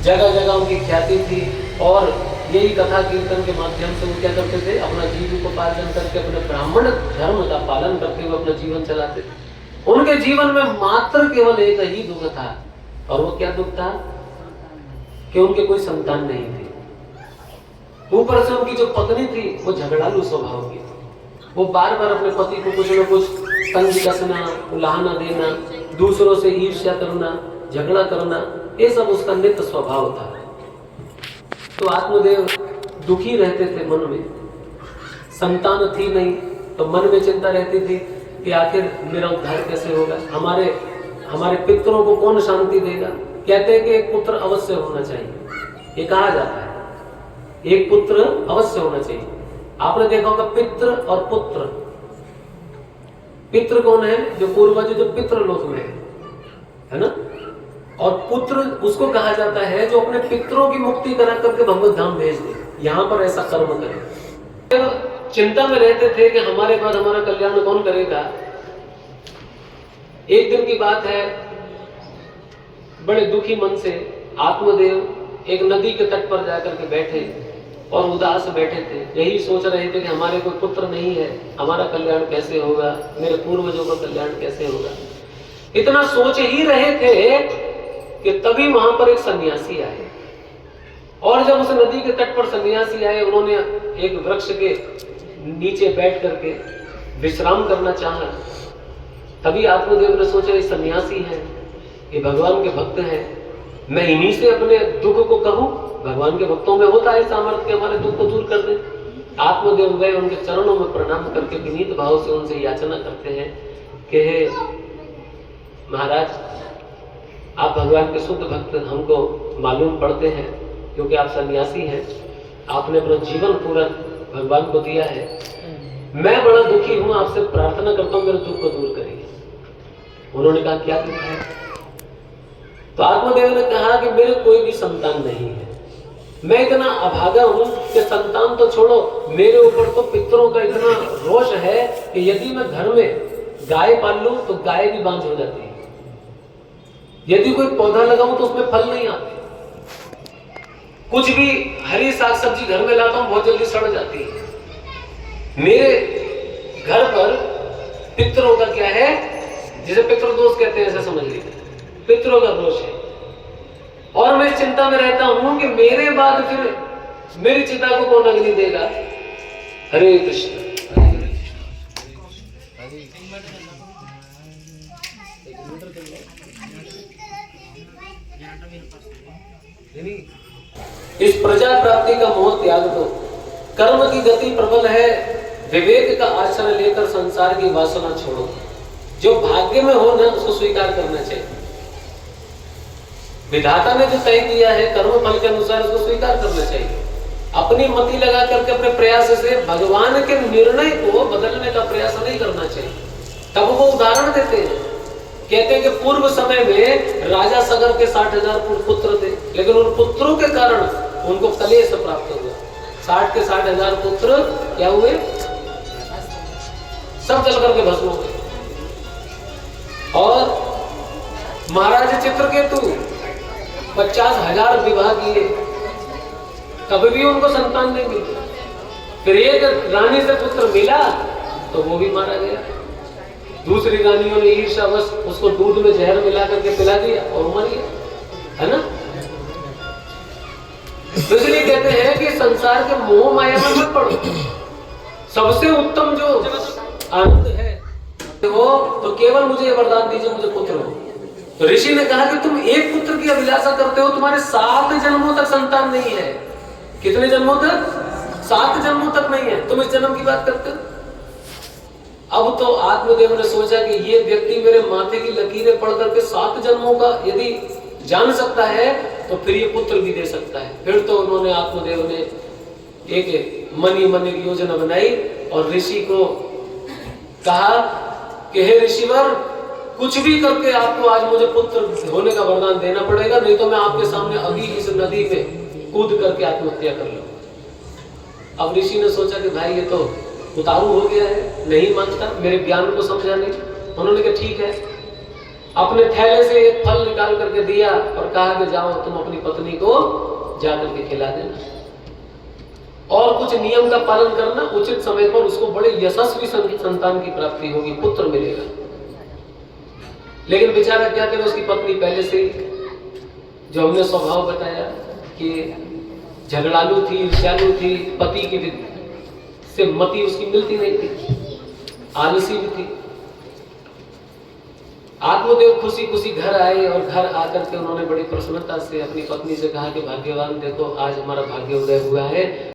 जगह जगह उनकी ख्याति थी और यही कथा कीर्तन के माध्यम से वो क्या करते थे, अपना जीविकोपार्जन करके अपने ब्राह्मण धर्म का पालन करते हुए अपना जीवन चलाते थे। उनके जीवन में मात्र केवल एक ही दुख था, और वो क्या दुख था कि उनके कोई संतान नहीं थी। ऊपर से उनकी जो पत्नी थी वो झगड़ालू स्वभाव की थी। वो बार बार अपने पति को कुछ न कुछ तंग कसना, उलाहना देना, दूसरों से ईर्ष्या करना, झगड़ा करना, ये सब उसका नित्य स्वभाव था। तो आत्मदेव दुखी रहते थे मन में, संतान थी नहीं तो मन में चिंता रहती थी कि आखिर मेरा उद्धार कैसे होगा, हमारे पितरों को कौन शांति देगा। कहते हैं कि एक पुत्र अवश्य होना चाहिए, ये कहा जाता है एक पुत्र अवश्य होना चाहिए। आपने देखा होगा पितृ और पुत्र। पितृ कौन है? जो पूर्वज जो पितृलोक में है ना, और पुत्र उसको कहा जाता है जो अपने पितरों की मुक्ति करा करके भगवत धाम भेज दे, यहां पर ऐसा कर्म करे। चिंता में रहते थे कि हमारे बाद हमारा कल्याण कौन करेगा। एक दिन की बात है, बड़े दुखी मन से आत्मदेव एक नदी के तट पर जाकर के बैठे और उदास बैठे थे। यही सोच रहे थे कि हमारे कोई पुत्र नहीं है, हमारा कल्याण कैसे होगा, मेरे पूर्वजों का कल्याण कैसे होगा। इतना सोच ही रहे थे कि तभी वहां पर एक सन्यासी आए, और जब उस नदी के तट पर सन्यासी आए, उन्होंने एक वृक्ष के नीचे बैठ करके विश्राम करना चाहा। तभी आत्मदेव ने सोचा ये सन्यासी है, ये भगवान के भक्त हैं, मैं इन्हीं से अपने दुख को कहूं। भगवान के भक्तों में होता है सामर्थ्य के हमारे दुख को दूर कर दे। आत्मदेव गए, उनके चरणों में प्रणाम करके विनीत भाव से उनसे याचना करते हैं कि हे महाराज, आप भगवान के शुद्ध भक्त हमको मालूम पड़ते हैं, क्योंकि आप सन्यासी हैं, आपने अपना जीवन पूरा भगवान को दिया है। मैं बड़ा दुखी हूं, आपसे प्रार्थना करता हूं मेरे दुख को दूर करिए। उन्होंने कहा क्या दुख है? तो आत्मदेव ने कहा कि मेरे कोई भी संतान नहीं है, मैं इतना अभागा हूं कि संतान तो छोड़ो, मेरे ऊपर तो पितरों का इतना रोष है कि यदि मैं घर में गाय पाल लूं तो गाय भी बांझ हो जाती है, यदि कोई पौधा लगाऊं तो उसमें फल नहीं आते, कुछ भी हरी साग सब्जी घर में लाता हूं बहुत जल्दी सड़ जाती है। मेरे घर पर पितरों का क्या है, जिसे पितृदोष कहते हैं, ऐसा समझ लीजिए, पितरों का दोष है। और मैं चिंता में रहता हूं कि मेरे बाद फिर मेरी चिता को कौन अग्नि देगा। हरे कृष्ण। इस प्रजा प्राप्ति का मोह त्याग दो, कर्म की गति प्रबल है, विवेक का आश्रय लेकर संसार की वासना छोड़ो। जो भाग्य में हो ना उसको स्वीकार करना चाहिए। विधाता ने जो तय किया है कर्म फल के अनुसार उसको स्वीकार करना चाहिए। अपनी मति लगा करके अपने प्रयास से भगवान के निर्णय को बदलने का प्रयास नहीं करना चाहिए। तब वो उदाहरण देते हैं, कहते हैं कि पूर्व समय में राजा सगर के 60,000 पुत्र थे, लेकिन उन पुत्रों के कारण उनको कलेश प्राप्त हुआ। 60 के 60,000 पुत्र क्या हुए, सब जल करके भस्म हो गए। और महाराज चित्रकेतु 50,000 विवाह किए, कभी भी उनको संतान नहीं मिली। फिर एक रानी से पुत्र मिला तो वो भी मारा गया। दूसरी रानियों ने ईर्ष्यावश उसको दूध में जहर मिला करके पिला दिया और मर गया, है ना। तो इसलिए कहते हैं कि संसार के मोह माया में मत पड़ो। सबसे उत्तम जो आनंद है वो तो केवल मुझे वरदान दीजिए, मुझे पुत्र हो। तो ऋषि ने कहा कि तुम एक पुत्र की अभिलाषा करते हो, तुम्हारे 7 जन्मों तक संतान नहीं है। कितने जन्मों तक? 7 जन्मों तक नहीं है। तुम इस जन्म की बात करते हो। अब तो आत्मदेव ने सोचा कि ये व्यक्ति मेरे माथे की लकीरें पढ़ करके 7 जन्मों का यदि जान सकता है तो फिर ये पुत्र भी दे सकता है। फिर तो उन्होंने आत्मदेव ने एक मन ही मन एक योजना बनाई और ऋषि को कहा कि हे ऋषिवर, कुछ भी करके आपको आज मुझे पुत्र होने का वरदान देना पड़ेगा, नहीं तो मैं आपके सामने अभी इस नदी पे कूद करके आत्महत्या कर लूं। अब ऋषि ने सोचा कि भाई ये तो उतारू हो गया है, नहीं मानता, मेरे ज्ञान को समझा नहीं। उन्होंने कहा ठीक है, अपने थैले से एक फल निकाल करके दिया और कहा कि जाओ तुम अपनी पत्नी को जाकर के खिला देना, और कुछ नियम का पालन करना, उचित समय पर उसको बड़े यशस्वी संतान की प्राप्ति होगी, पुत्र मिलेगा। लेकिन बेचारा क्या करे, उसकी पत्नी पहले से जो हमने स्वभाव बताया कि झगड़ालू थी, ईर्ष्यालु थी, पति की से मति उसकी मिलती नहीं थी, आलसी भी थी। आत्मदेव खुशी खुशी घर आए और घर आकर के उन्होंने बड़ी प्रसन्नता से अपनी पत्नी से कहा कि भाग्यवान देखो आज हमारा भाग्य उदय हुआ है,